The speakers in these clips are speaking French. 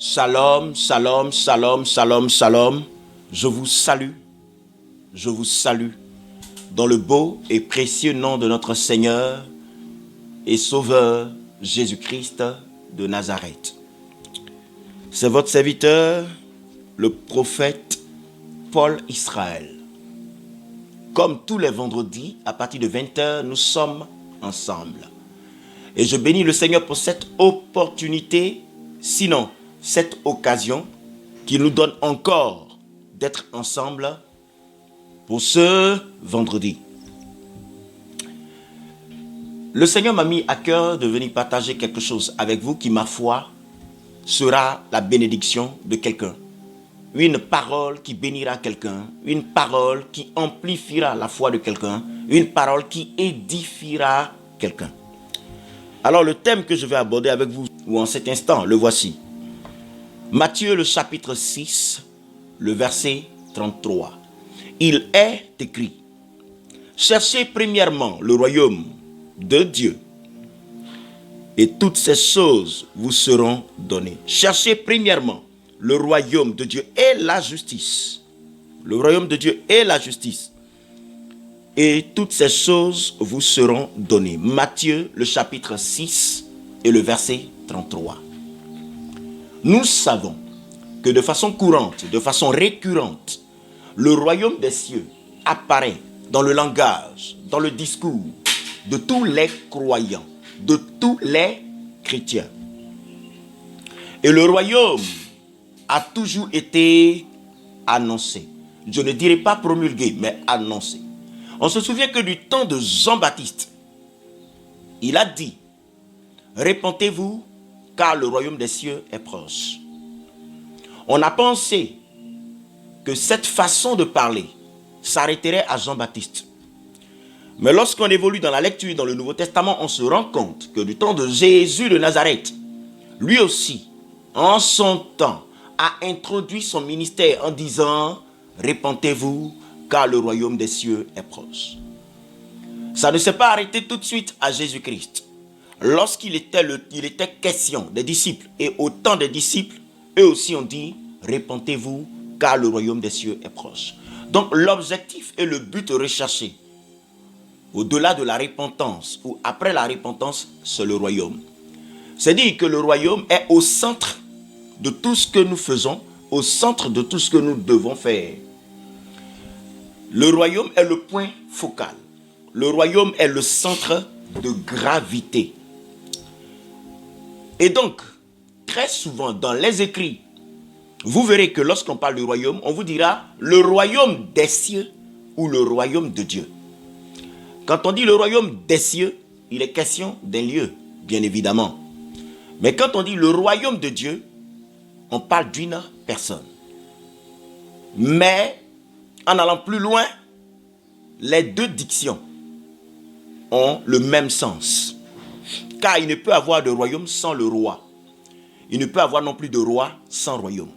Shalom, shalom, shalom, shalom, shalom. Je vous salue dans le beau et précieux nom de notre Seigneur et Sauveur Jésus-Christ de Nazareth. C'est votre serviteur, le prophète Paul Israël. Comme tous les vendredis, à partir de 20h, nous sommes ensemble. Et je bénis le Seigneur pour cette opportunité, sinon cette occasion qu'il nous donne encore d'être ensemble pour ce vendredi. Le Seigneur m'a mis à cœur de venir partager quelque chose avec vous qui, ma foi, sera la bénédiction de quelqu'un. Une parole qui bénira quelqu'un, une parole qui amplifiera la foi de quelqu'un, une parole qui édifiera quelqu'un. Alors le thème que je vais aborder avec vous, ou en cet instant, le voici. Matthieu le chapitre 6, le verset 33. Il est écrit: cherchez premièrement le royaume de Dieu et toutes ces choses vous seront données. Cherchez premièrement le royaume de Dieu et la justice. Le royaume de Dieu et la justice. Et toutes ces choses vous seront données. Matthieu, le chapitre 6 et le verset 33. Nous savons que de façon courante, de façon récurrente, le royaume des cieux apparaît dans le langage, dans le discours de tous les croyants, de tous les chrétiens. Et le royaume a toujours été annoncé. Je ne dirais pas promulgué, mais annoncé. On se souvient que du temps de Jean-Baptiste, il a dit: répentez-vous, car le royaume des cieux est proche. On a pensé que cette façon de parler s'arrêterait à Jean-Baptiste. Mais lorsqu'on évolue dans la lecture dans le Nouveau Testament, on se rend compte que du temps de Jésus de Nazareth, lui aussi, en son temps, a introduit son ministère en disant: répentez-vous, car le royaume des cieux est proche. Ça ne s'est pas arrêté tout de suite à Jésus-Christ. Lorsqu'il était question des disciples, et au temps des disciples, eux aussi ont dit: répentez-vous, car le royaume des cieux est proche. Donc l'objectif et le but recherché, au-delà de la repentance ou après la repentance, c'est le royaume. C'est dire que le royaume est au centre de tout ce que nous faisons, au centre de tout ce que nous devons faire. Le royaume est le point focal. Le royaume est le centre de gravité. Et donc, très souvent dans les écrits, vous verrez que lorsqu'on parle du royaume, on vous dira le royaume des cieux ou le royaume de Dieu. Quand on dit le royaume des cieux, il est question d'un lieu, bien évidemment. Mais quand on dit le royaume de Dieu, on parle d'une personne. Mais, en allant plus loin, les deux dictions ont le même sens. Car il ne peut avoir de royaume sans le roi. Il ne peut avoir non plus de roi sans royaume.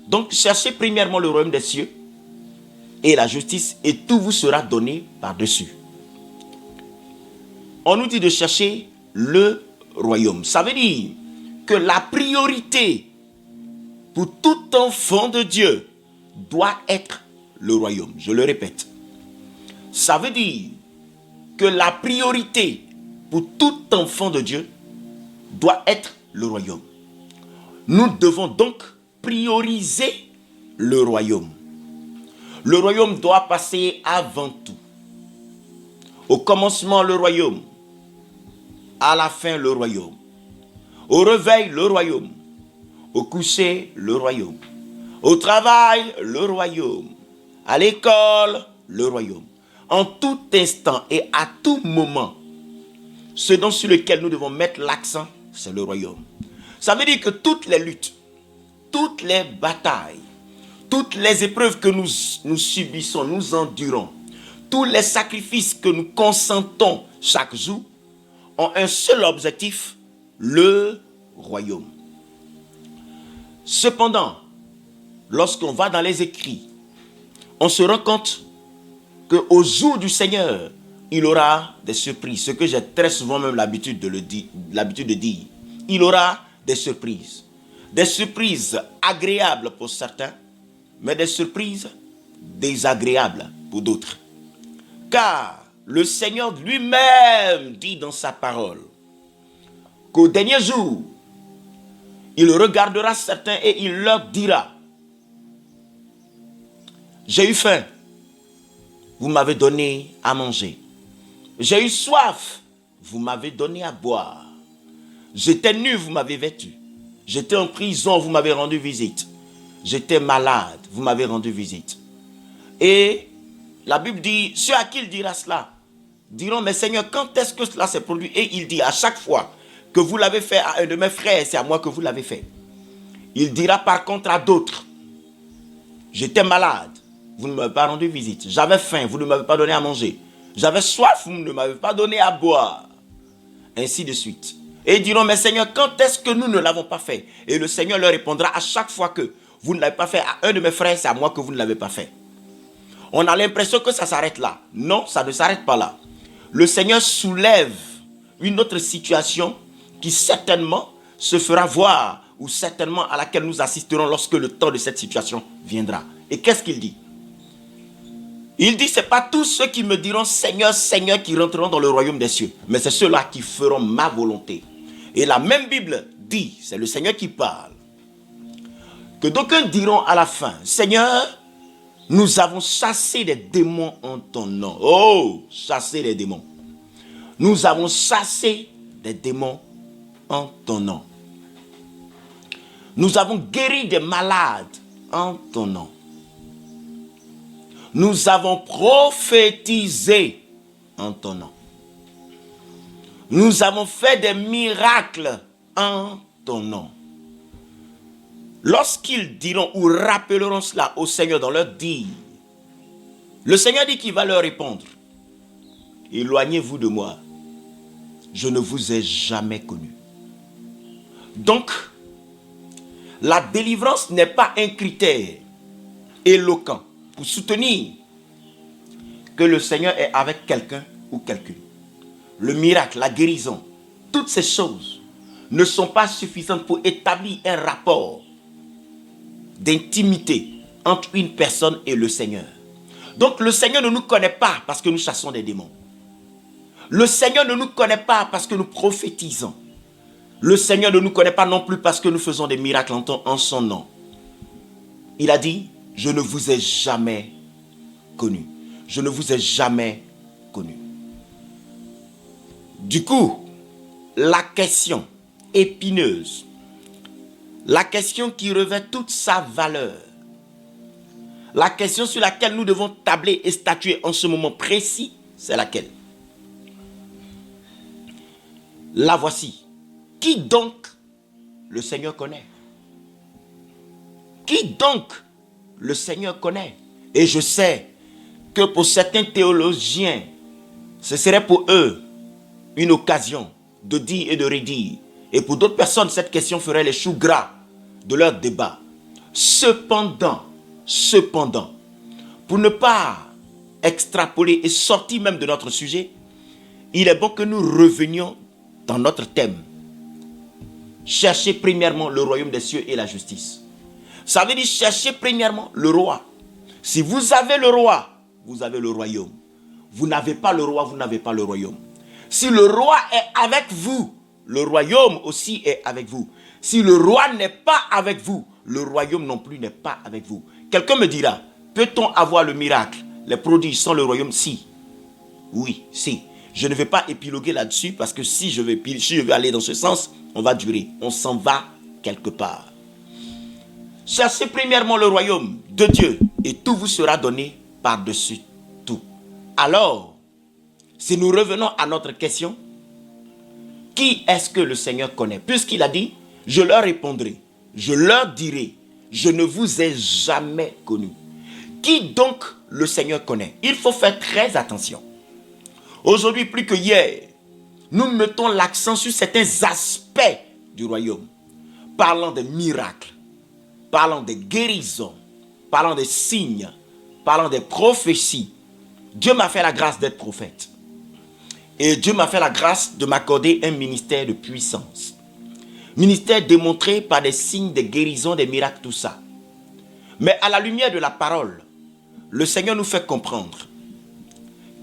Donc, cherchez premièrement le royaume des cieux et la justice, et tout vous sera donné par-dessus. On nous dit de chercher le royaume. Ça veut dire que la priorité pour tout enfant de Dieu doit être le royaume. Je le répète. Ça veut dire que la priorité pour tout enfant de Dieu doit être le royaume. Nous devons donc prioriser le royaume. Le royaume doit passer avant tout. Au commencement, le royaume. À la fin, le royaume. Au réveil, le royaume. Au coucher, le royaume. Au travail, le royaume. À l'école, le royaume. En tout instant et à tout moment, ce sur lequel nous devons mettre l'accent, c'est le royaume. Ça veut dire que toutes les luttes, toutes les batailles, toutes les épreuves que nous subissons, nous endurons, tous les sacrifices que nous consentons chaque jour, ont un seul objectif, le royaume. Cependant, lorsqu'on va dans les écrits, on se rend compte qu'au jour du Seigneur, il aura des surprises. Ce que j'ai très souvent même l'habitude de dire. Il aura des surprises. Des surprises agréables pour certains, mais des surprises désagréables pour d'autres. Car le Seigneur lui-même dit dans sa parole qu'au dernier jour, il regardera certains et il leur dira: j'ai eu faim, vous m'avez donné à manger. J'ai eu soif, vous m'avez donné à boire. J'étais nu, vous m'avez vêtu. J'étais en prison, vous m'avez rendu visite. J'étais malade, vous m'avez rendu visite. Et la Bible dit, ceux à qui il dira cela diront: mais Seigneur, quand est-ce que cela s'est produit? Et il dit: à chaque fois que vous l'avez fait à un de mes frères, c'est à moi que vous l'avez fait. Il dira par contre à d'autres: j'étais malade, vous ne m'avez pas rendu visite. J'avais faim, vous ne m'avez pas donné à manger. J'avais soif, vous ne m'avez pas donné à boire. Ainsi de suite. Et ils diront: mais Seigneur, quand est-ce que nous ne l'avons pas fait? Et le Seigneur leur répondra: à chaque fois que vous ne l'avez pas fait à un de mes frères, c'est à moi que vous ne l'avez pas fait. On a l'impression que ça s'arrête là. Non, ça ne s'arrête pas là. Le Seigneur soulève une autre situation qui certainement se fera voir, ou certainement à laquelle nous assisterons lorsque le temps de cette situation viendra. Et qu'est-ce qu'il dit? Il dit: ce n'est pas tous ceux qui me diront Seigneur, Seigneur qui rentreront dans le royaume des cieux, mais c'est ceux-là qui feront ma volonté. Et la même Bible dit, c'est le Seigneur qui parle, que d'aucuns diront à la fin: Seigneur, nous avons chassé des démons en ton nom. Oh, chasser les démons. Nous avons chassé des démons en ton nom. Nous avons guéri des malades en ton nom. Nous avons prophétisé en ton nom. Nous avons fait des miracles en ton nom. Lorsqu'ils diront ou rappelleront cela au Seigneur dans leur dire, le Seigneur dit qu'il va leur répondre: éloignez-vous de moi, je ne vous ai jamais connu. Donc, la délivrance n'est pas un critère éloquent pour soutenir que le Seigneur est avec quelqu'un ou quelqu'une. Le miracle, la guérison, toutes ces choses ne sont pas suffisantes pour établir un rapport d'intimité entre une personne et le Seigneur. Donc le Seigneur ne nous connaît pas parce que nous chassons des démons. Le Seigneur ne nous connaît pas parce que nous prophétisons. Le Seigneur ne nous connaît pas non plus parce que nous faisons des miracles en son nom. Il a dit: je ne vous ai jamais connu. Je ne vous ai jamais connu. Du coup, la question épineuse, la question qui revêt toute sa valeur, la question sur laquelle nous devons tabler et statuer en ce moment précis, c'est laquelle? La voici. Qui donc le Seigneur connaît? Qui donc le Seigneur connaît? Et je sais que pour certains théologiens, ce serait pour eux une occasion de dire et de redire. Et pour d'autres personnes, cette question ferait les choux gras de leur débat. Cependant, pour ne pas extrapoler et sortir même de notre sujet, il est bon que nous revenions dans notre thème. Cherchez premièrement le royaume des cieux et la justice. Ça veut dire chercher premièrement le roi. Si vous avez le roi, vous avez le royaume. Vous n'avez pas le roi, vous n'avez pas le royaume. Si le roi est avec vous, le royaume aussi est avec vous. Si le roi n'est pas avec vous, le royaume non plus n'est pas avec vous. Quelqu'un me dira: peut-on avoir le miracle, les prodiges sans le royaume? Si. Oui, si. Je ne vais pas épiloguer là-dessus parce que si je vais aller dans ce sens, on va durer. On s'en va quelque part. Cherchez premièrement le royaume de Dieu et tout vous sera donné par-dessus tout. Alors, si nous revenons à notre question, qui est-ce que le Seigneur connaît? Puisqu'il a dit: je leur répondrai, je leur dirai, je ne vous ai jamais connu. Qui donc le Seigneur connaît? Il faut faire très attention. Aujourd'hui, plus que hier, nous mettons l'accent sur certains aspects du royaume, parlant des miracles, parlant des guérisons, parlant des signes, parlant des prophéties. Dieu m'a fait la grâce d'être prophète. Et Dieu m'a fait la grâce de m'accorder un ministère de puissance. Ministère démontré par des signes, des guérisons, des miracles, tout ça. Mais à la lumière de la parole, le Seigneur nous fait comprendre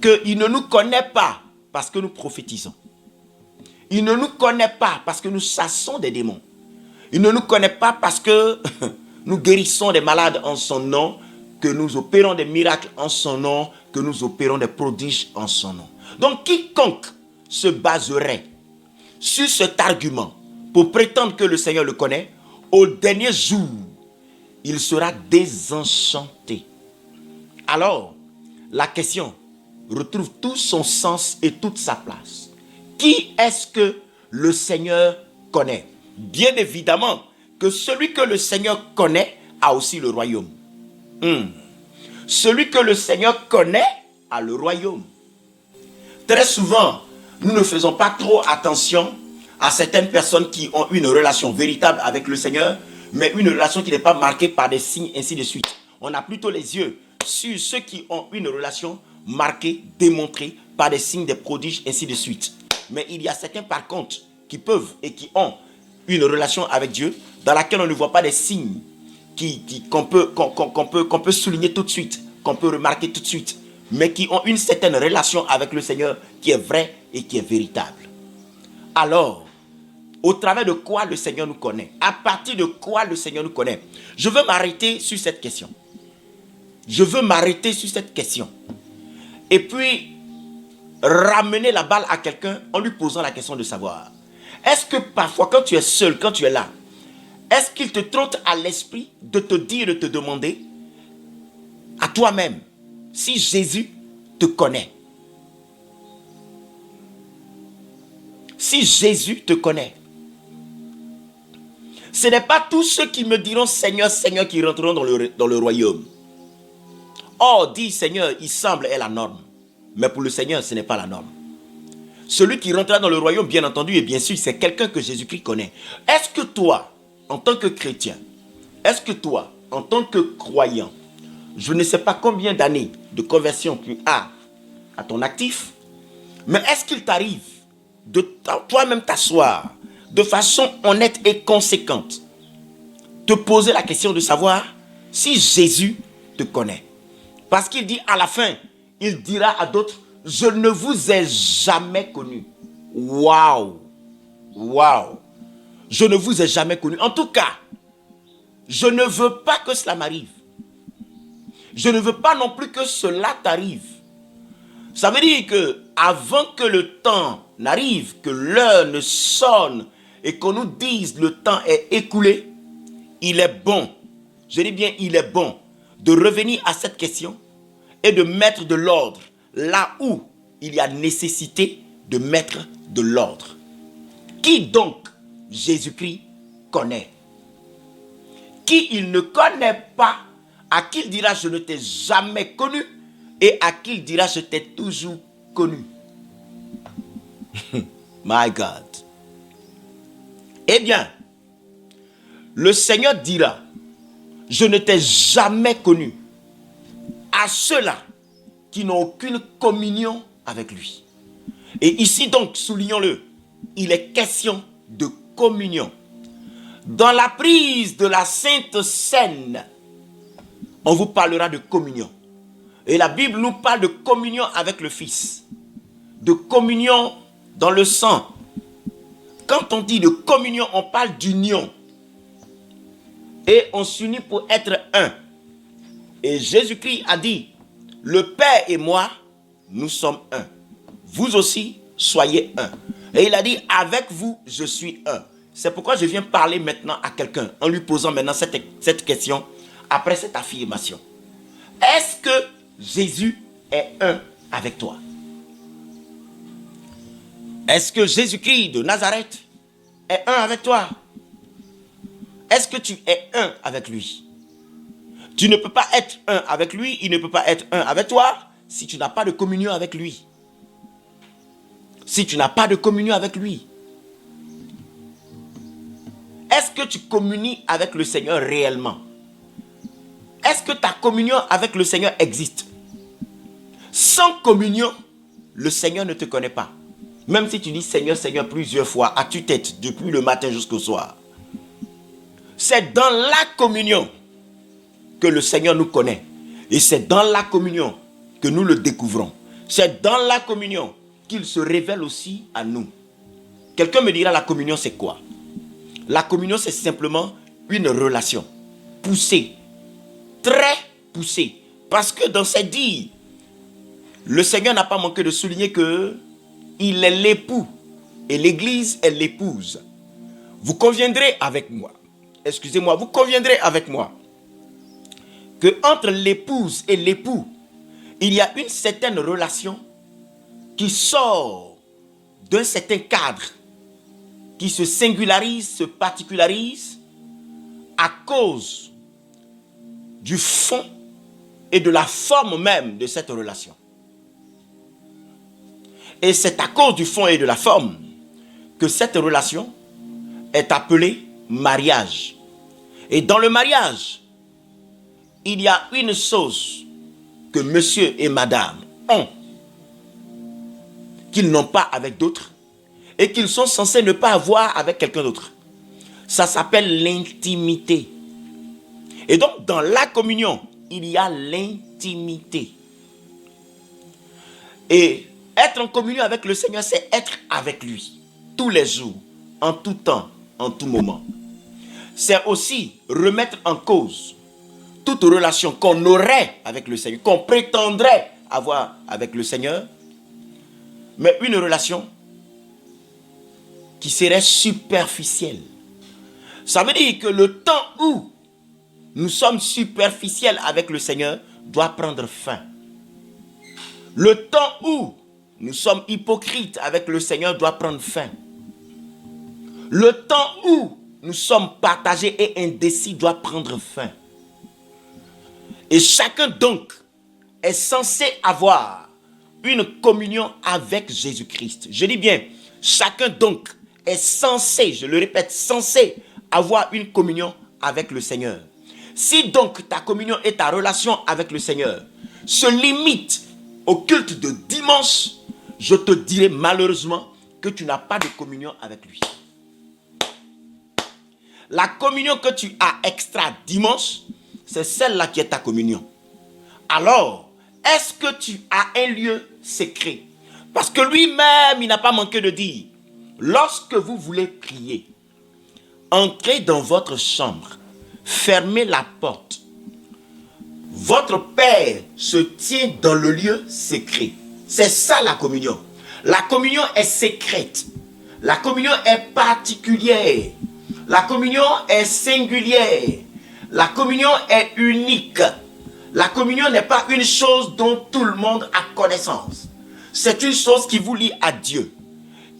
qu'il ne nous connaît pas parce que nous prophétisons. Il ne nous connaît pas parce que nous chassons des démons. Il ne nous connaît pas parce que nous guérissons des malades en son nom, que nous opérons des miracles en son nom, que nous opérons des prodiges en son nom. Donc quiconque se baserait sur cet argument pour prétendre que le Seigneur le connaît, au dernier jour, il sera désenchanté. Alors, la question retrouve tout son sens et toute sa place. Qui est-ce que le Seigneur connaît? Bien évidemment que celui que le Seigneur connaît a aussi le royaume. Celui que le Seigneur connaît a le royaume. Très souvent, nous ne faisons pas trop attention à certaines personnes qui ont une relation véritable avec le Seigneur, mais une relation qui n'est pas marquée par des signes, ainsi de suite. On a plutôt les yeux sur ceux qui ont une relation marquée, démontrée par des signes, des prodiges, ainsi de suite. Mais il y a certains par contre qui peuvent et qui ont une relation avec Dieu dans laquelle on ne voit pas des signes qu'on peut souligner tout de suite, qu'on peut remarquer tout de suite, mais qui ont une certaine relation avec le Seigneur qui est vraie et qui est véritable. Alors, au travers de quoi le Seigneur nous connaît? À partir de quoi le Seigneur nous connaît? Je veux m'arrêter sur cette question. Et puis, ramener la balle à quelqu'un en lui posant la question de savoir. Est-ce que parfois, quand tu es seul, quand tu es là, est-ce qu'il te trotte à l'esprit de te dire, de te demander à toi-même si Jésus te connaît? Si Jésus te connaît. Ce n'est pas tous ceux qui me diront Seigneur, Seigneur qui rentreront dans le royaume. Or, dit Seigneur, il semble est la norme. Mais pour le Seigneur, ce n'est pas la norme. Celui qui rentrera dans le royaume, bien entendu, et bien sûr, c'est quelqu'un que Jésus-Christ connaît. Est-ce que toi, en tant que chrétien, est-ce que toi, en tant que croyant, je ne sais pas combien d'années de conversion tu as à ton actif, mais est-ce qu'il t'arrive de toi-même t'asseoir de façon honnête et conséquente, te poser la question de savoir si Jésus te connaît? Parce qu'il dit à la fin, il dira à d'autres, je ne vous ai jamais connu. Waouh! Waouh! Je ne vous ai jamais connu. En tout cas, je ne veux pas que cela m'arrive. Je ne veux pas non plus que cela t'arrive. Ça veut dire que avant que le temps n'arrive, que l'heure ne sonne et qu'on nous dise le temps est écoulé, il est bon, je dis bien il est bon, de revenir à cette question et de mettre de l'ordre là où il y a nécessité de mettre de l'ordre. Qui donc Jésus-Christ connaît? Qui il ne connaît pas, à qui il dira je ne t'ai jamais connu et à qui il dira je t'ai toujours connu. My God. Eh bien, le Seigneur dira je ne t'ai jamais connu à ceux-là qui n'ont aucune communion avec lui. Et ici donc, soulignons-le, il est question de communion. Dans la prise de la Sainte Seine, on vous parlera de communion. Et la Bible nous parle de communion avec le Fils. De communion dans le sang. Quand on dit de communion, on parle d'union. Et on s'unit pour être un. Et Jésus-Christ a dit, le Père et moi, nous sommes un. Vous aussi, soyez un. Et il a dit, avec vous, je suis un. C'est pourquoi je viens parler maintenant à quelqu'un, en lui posant maintenant cette question, après cette affirmation. Est-ce que Jésus est un avec toi? Est-ce que Jésus-Christ de Nazareth est un avec toi? Est-ce que tu es un avec lui? Tu ne peux pas être un avec lui, il ne peut pas être un avec toi, si tu n'as pas de communion avec lui. Si tu n'as pas de communion avec lui. Est-ce que tu communies avec le Seigneur réellement? Est-ce que ta communion avec le Seigneur existe? Sans communion, le Seigneur ne te connaît pas. Même si tu dis Seigneur, Seigneur plusieurs fois à tue-tête depuis le matin jusqu'au soir. C'est dans la communion que le Seigneur nous connaît. Et c'est dans la communion que nous le découvrons. C'est dans la communion qu'il se révèle aussi à nous. Quelqu'un me dira, la communion c'est quoi? La communion c'est simplement une relation poussée, très poussée. Parce que dans cette dits, le Seigneur n'a pas manqué de souligner que il est l'époux et l'Église est l'épouse. Vous conviendrez avec moi, excusez-moi, vous conviendrez avec moi que entre l'épouse et l'époux, il y a une certaine relation qui sort d'un certain cadre, qui se singularise, se particularise à cause du fond et de la forme même de cette relation. Et c'est à cause du fond et de la forme que cette relation est appelée mariage. Et dans le mariage, il y a une chose que monsieur et madame ont, qu'ils n'ont pas avec d'autres, et qu'ils sont censés ne pas avoir avec quelqu'un d'autre. Ça s'appelle l'intimité. Et donc, dans la communion, il y a l'intimité. Et être en communion avec le Seigneur, c'est être avec lui, tous les jours, en tout temps, en tout moment. C'est aussi remettre en cause toute relation qu'on aurait avec le Seigneur, qu'on prétendrait avoir avec le Seigneur, mais une relation qui serait superficielle. Ça veut dire que le temps où nous sommes superficiels avec le Seigneur doit prendre fin. Le temps où nous sommes hypocrites avec le Seigneur doit prendre fin. Le temps où nous sommes partagés et indécis doit prendre fin. Et chacun donc est censé avoir une communion avec Jésus-Christ. Je dis bien, chacun donc est censé, je le répète, censé avoir une communion avec le Seigneur. Si donc ta communion et ta relation avec le Seigneur se limitent au culte de dimanche, je te dirai malheureusement que tu n'as pas de communion avec lui. La communion que tu as extra dimanche, c'est celle-là qui est ta communion. Alors, est-ce que tu as un lieu secret? Parce que lui-même, il n'a pas manqué de dire, lorsque vous voulez prier, entrez dans votre chambre, fermez la porte. Votre Père se tient dans le lieu secret. C'est ça la communion. La communion est secrète. La communion est particulière. La communion est singulière. La communion est unique. La communion n'est pas une chose dont tout le monde a connaissance. C'est une chose qui vous lie à Dieu,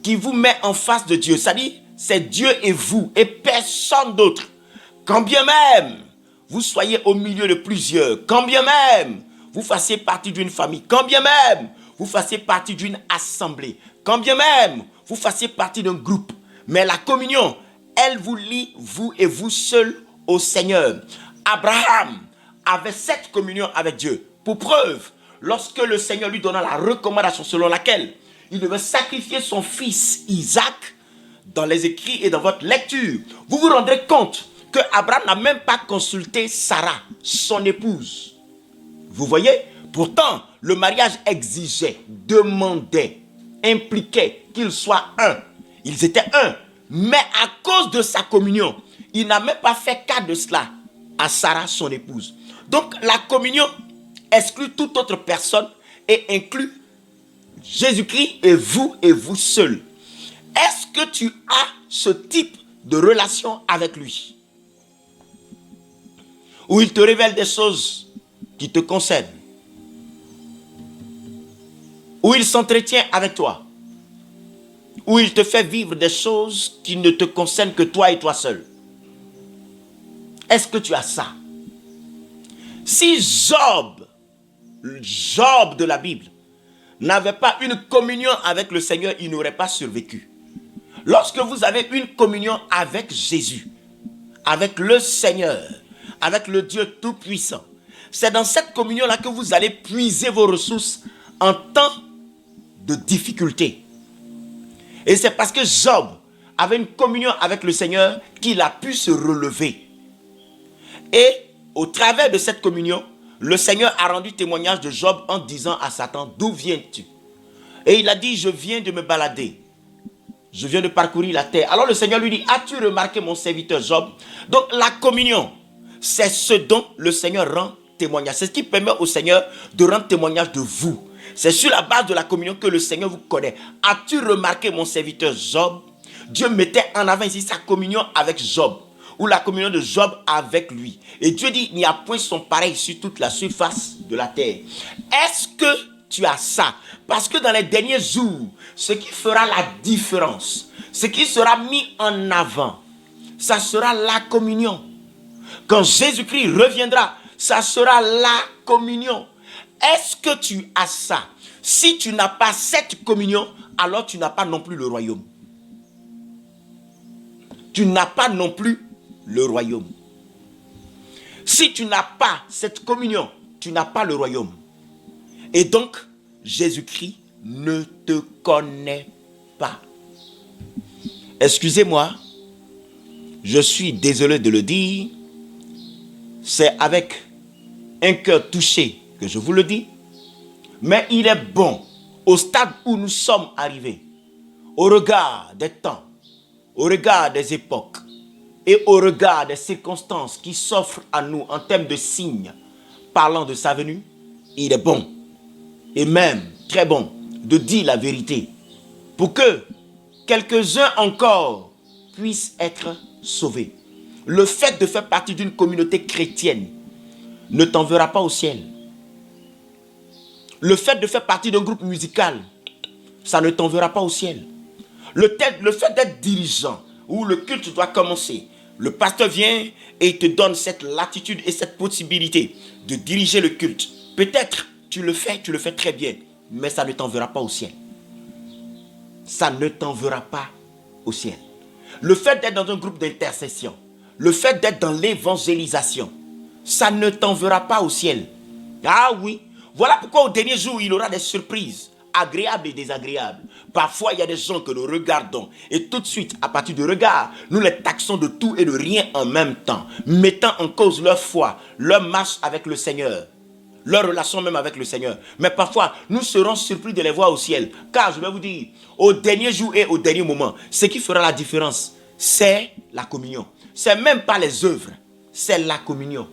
qui vous met en face de Dieu. C'est-à-dire, c'est Dieu et vous, et personne d'autre. Quand bien même vous soyez au milieu de plusieurs, quand bien même vous fassiez partie d'une famille, quand bien même vous fassiez partie d'une assemblée, quand bien même vous fassiez partie d'un groupe, mais la communion, elle vous lie, vous et vous seul, au Seigneur. Abraham avait cette communion avec Dieu. Pour preuve, lorsque le Seigneur lui donna la recommandation selon laquelle il devait sacrifier son fils Isaac, dans les écrits et dans votre lecture, vous vous rendrez compte que Abraham n'a même pas consulté Sarah, son épouse. Vous voyez? Pourtant, le mariage exigeait, demandait, impliquait qu'ils soient un. Ils étaient un. Mais à cause de sa communion, il n'a même pas fait cas de cela à Sarah, son épouse. Donc, la communion exclut toute autre personne et inclut Jésus-Christ et vous seul. Est-ce que tu as ce type de relation avec lui? Où il te révèle des choses qui te concernent? Où il s'entretient avec toi? Où il te fait vivre des choses qui ne te concernent que toi et toi seul? Est-ce que tu as ça? Si Job de la Bible, n'avait pas une communion avec le Seigneur, il n'aurait pas survécu. Lorsque vous avez une communion avec Jésus, avec le Seigneur, avec le Dieu Tout-Puissant, c'est dans cette communion-là que vous allez puiser vos ressources en temps de difficulté. Et c'est parce que Job avait une communion avec le Seigneur qu'il a pu se relever. Et au travers de cette communion, le Seigneur a rendu témoignage de Job en disant à Satan, d'où viens-tu? Et il a dit, je viens de me balader. Je viens de parcourir la terre. Alors le Seigneur lui dit, as-tu remarqué mon serviteur Job? Donc la communion, c'est ce dont le Seigneur rend témoignage. C'est ce qui permet au Seigneur de rendre témoignage de vous. C'est sur la base de la communion que le Seigneur vous connaît. As-tu remarqué mon serviteur Job? Dieu mettait en avant ici sa communion avec Job, ou la communion de Job avec lui. Et Dieu dit, il n'y a point son pareil sur toute la surface de la terre. Est-ce que tu as ça? Parce que dans les derniers jours, ce qui fera la différence, ce qui sera mis en avant, ça sera la communion. Quand Jésus-Christ reviendra, ça sera la communion. Est-ce que tu as ça? Si tu n'as pas cette communion, alors tu n'as pas non plus le royaume. Tu n'as pas non plus le royaume. Si tu n'as pas cette communion, tu n'as pas le royaume. Et donc, Jésus-Christ ne te connaît pas. Excusez-moi, je suis désolé de le dire, c'est avec un cœur touché que je vous le dis, mais il est bon, au stade où nous sommes arrivés, au regard des temps, au regard des époques et au regard des circonstances qui s'offrent à nous en termes de signes parlant de sa venue, il est bon et même très bon de dire la vérité pour que quelques-uns encore puissent être sauvés. Le fait de faire partie d'une communauté chrétienne ne t'enverra pas au ciel. Le fait de faire partie d'un groupe musical, ça ne t'enverra pas au ciel. Le fait d'être dirigeant, où le culte doit commencer, le pasteur vient et il te donne cette latitude et cette possibilité de diriger le culte. Peut-être tu le fais très bien, mais ça ne t'enverra pas au ciel. Ça ne t'enverra pas au ciel. Le fait d'être dans un groupe d'intercession, le fait d'être dans l'évangélisation, ça ne t'enverra pas au ciel. Ah oui, voilà pourquoi au dernier jour, il y aura des surprises, agréables et désagréables. Parfois, il y a des gens que nous regardons et tout de suite, à partir du regard, nous les taxons de tout et de rien en même temps, mettant en cause leur foi, leur marche avec le Seigneur, leur relation même avec le Seigneur. Mais parfois, nous serons surpris de les voir au ciel. Car, je vais vous dire, au dernier jour et au dernier moment, ce qui fera la différence, c'est la communion. C'est même pas les œuvres, c'est la communion.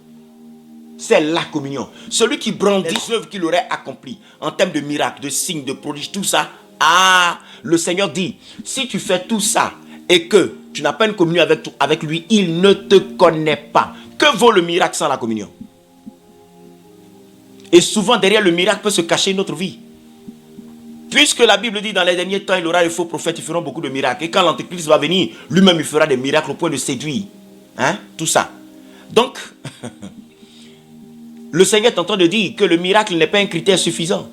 C'est la communion. Celui qui brandit les œuvres qu'il aurait accomplies en termes de miracles, de signes, de prodiges, tout ça. Ah, le Seigneur dit, si tu fais tout ça et que tu n'as pas une communion avec lui, il ne te connaît pas. Que vaut le miracle sans la communion? Et souvent derrière le miracle peut se cacher notre vie. Puisque la Bible dit dans les derniers temps, il y aura les faux prophètes, ils feront beaucoup de miracles. Et quand l'Antéchrist va venir, lui-même il fera des miracles au point de séduire. Hein? Tout ça. Donc, le Seigneur est en train de dire que le miracle n'est pas un critère suffisant.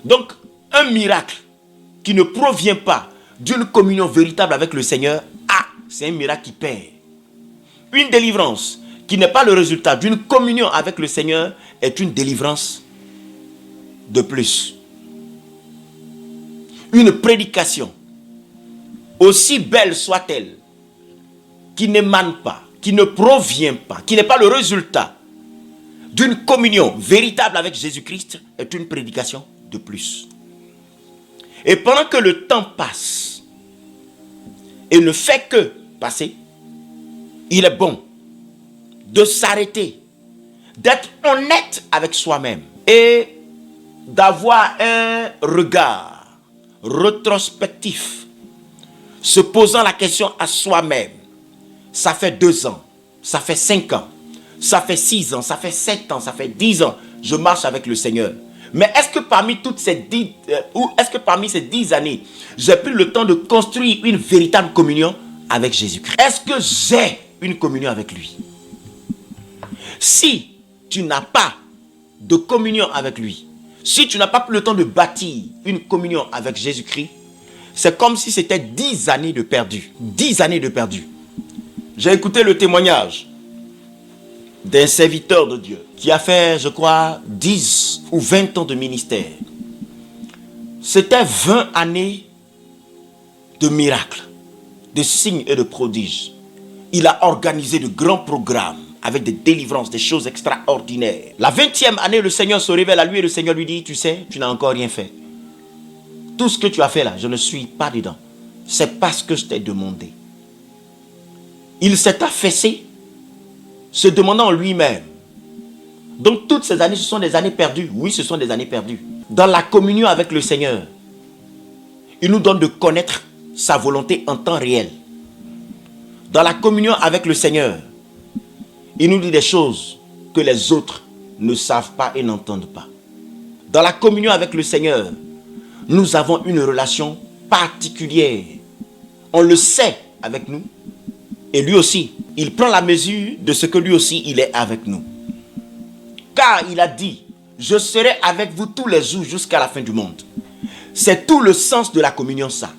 Donc, un miracle qui ne provient pas d'une communion véritable avec le Seigneur, c'est un miracle qui perd. Une délivrance qui n'est pas le résultat d'une communion avec le Seigneur est une délivrance de plus. Une prédication, aussi belle soit-elle, qui n'émane pas, qui ne provient pas, qui n'est pas le résultat d'une communion véritable avec Jésus-Christ, est une prédication de plus. Et pendant que le temps passe, et ne fait que passer, il est bon de s'arrêter, d'être honnête avec soi-même et d'avoir un regard rétrospectif, se posant la question à soi-même. Ça fait 2 ans, ça fait 5 ans, ça fait 6 ans, ça fait 7 ans, ça fait 10 ans, je marche avec le Seigneur. Mais est-ce que parmi ces 10 années, j'ai pris le temps de construire une véritable communion avec Jésus-Christ? Est-ce que j'ai une communion avec lui? Si tu n'as pas de communion avec lui, si tu n'as pas pris le temps de bâtir une communion avec Jésus-Christ, c'est comme si c'était 10 années de perdu. 10 années de perdu. J'ai écouté le témoignage d'un serviteur de Dieu qui a fait, je crois, 10 ou 20 ans de ministère. C'était 20 années de miracles, de signes et de prodiges. Il a organisé de grands programmes avec des délivrances, des choses extraordinaires. La 20e année, le Seigneur se révèle à lui et le Seigneur lui dit, tu sais, tu n'as encore rien fait. Tout ce que tu as fait là, je ne suis pas dedans. C'est parce que je t'ai demandé. Il s'est affaissé, se demandant en lui-même. Donc toutes ces années, ce sont des années perdues. Oui, ce sont des années perdues. Dans la communion avec le Seigneur, il nous donne de connaître sa volonté en temps réel. Dans la communion avec le Seigneur, il nous dit des choses que les autres ne savent pas et n'entendent pas. Dans la communion avec le Seigneur, nous avons une relation particulière. On le sait avec nous. Et lui aussi, il prend la mesure de ce que lui aussi, il est avec nous. Car il a dit, je serai avec vous tous les jours jusqu'à la fin du monde. C'est tout le sens de la communion, ça.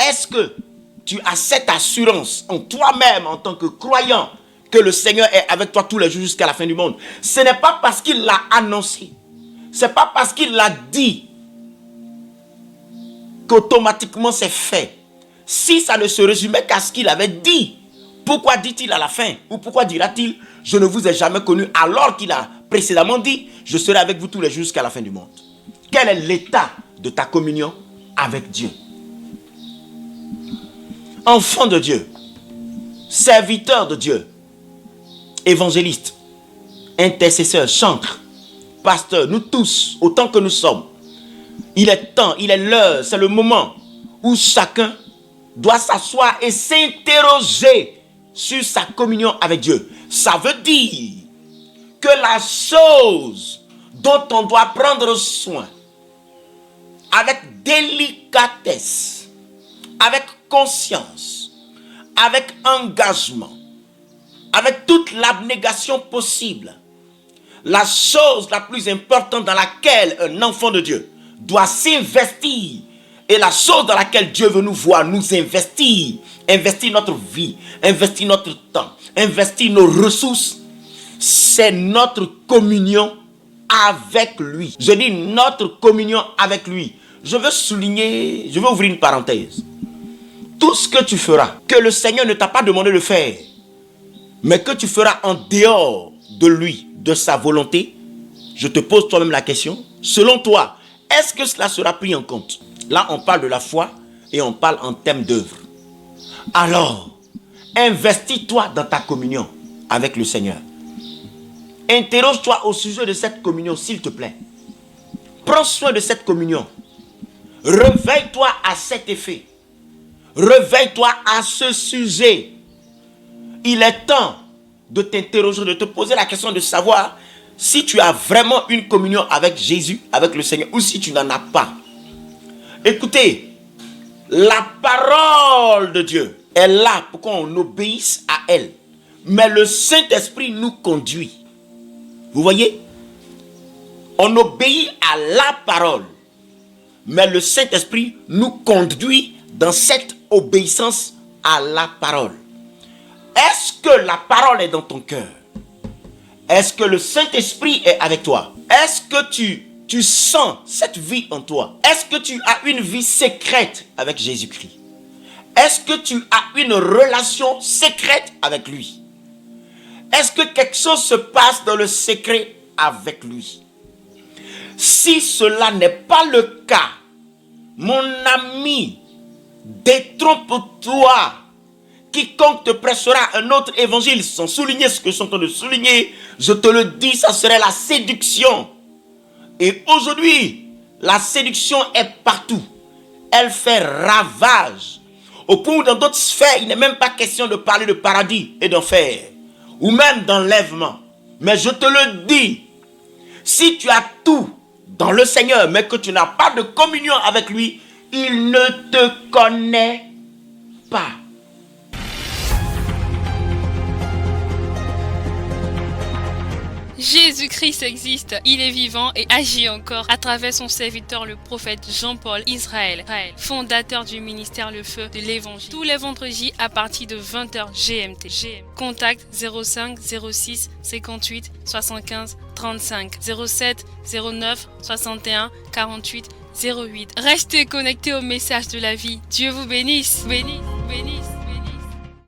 Est-ce que tu as cette assurance en toi-même, en tant que croyant, que le Seigneur est avec toi tous les jours jusqu'à la fin du monde? Ce n'est pas parce qu'il l'a annoncé. Ce n'est pas parce qu'il l'a dit qu'automatiquement c'est fait. Si ça ne se résumait qu'à ce qu'il avait dit, pourquoi dit-il à la fin? Ou pourquoi dira-t-il, je ne vous ai jamais connu, alors qu'il a précédemment dit, je serai avec vous tous les jours jusqu'à la fin du monde? Quel est l'état de ta communion avec Dieu? Enfant de Dieu, serviteur de Dieu, évangéliste, intercesseur, chantre, pasteur, nous tous, autant que nous sommes, il est temps, il est l'heure, c'est le moment où chacun doit s'asseoir et s'interroger sur sa communion avec Dieu. Ça veut dire que la chose dont on doit prendre soin avec délicatesse, avec conscience, avec engagement, avec toute l'abnégation possible, la chose la plus importante dans laquelle un enfant de Dieu doit s'investir, et la chose dans laquelle Dieu veut nous voir nous investir, investir notre vie, investir notre temps, investir nos ressources, c'est notre communion avec lui. Je dis notre communion avec lui. Je veux souligner, je veux ouvrir une parenthèse. Tout ce que tu feras, que le Seigneur ne t'a pas demandé de faire, mais que tu feras en dehors de lui, de sa volonté, je te pose toi-même la question, selon toi, est-ce que cela sera pris en compte? Là, on parle de la foi et on parle en termes d'œuvre. Alors, investis-toi dans ta communion avec le Seigneur. Interroge-toi au sujet de cette communion, s'il te plaît. Prends soin de cette communion. Réveille-toi à cet effet. Réveille-toi à ce sujet. Il est temps de t'interroger, de te poser la question de savoir si tu as vraiment une communion avec Jésus, avec le Seigneur, ou si tu n'en as pas. Écoutez, la parole de Dieu est là pour qu'on obéisse à elle. Mais le Saint-Esprit nous conduit. Vous voyez? On obéit à la parole. Mais le Saint-Esprit nous conduit dans cette obéissance à la parole. Est-ce que la parole est dans ton cœur? Est-ce que le Saint-Esprit est avec toi? Est-ce que tu sens cette vie en toi? Est-ce que tu as une vie secrète avec Jésus-Christ? Est-ce que tu as une relation secrète avec lui? Est-ce que quelque chose se passe dans le secret avec lui? Si cela n'est pas le cas, mon ami, détrompe-toi. Quiconque te prêchera un autre évangile sans souligner ce que je suis en train de souligner, je te le dis, ça serait la séduction. Et aujourd'hui, la séduction est partout. Elle fait ravage. Au point où dans d'autres sphères, il n'est même pas question de parler de paradis et d'enfer. Ou même d'enlèvement. Mais je te le dis, si tu as tout dans le Seigneur, mais que tu n'as pas de communion avec lui, il ne te connaît pas. Jésus-Christ existe, il est vivant et agit encore à travers son serviteur le prophète Jean-Paul Israël, fondateur du ministère Le Feu de l'Évangile. Tous les vendredis à partir de 20h GMT. Contact 05 06 58 75 30. 35 07 09 61 48 08. Restez connectés au message de la vie. Dieu vous bénisse, bénisse, bénisse.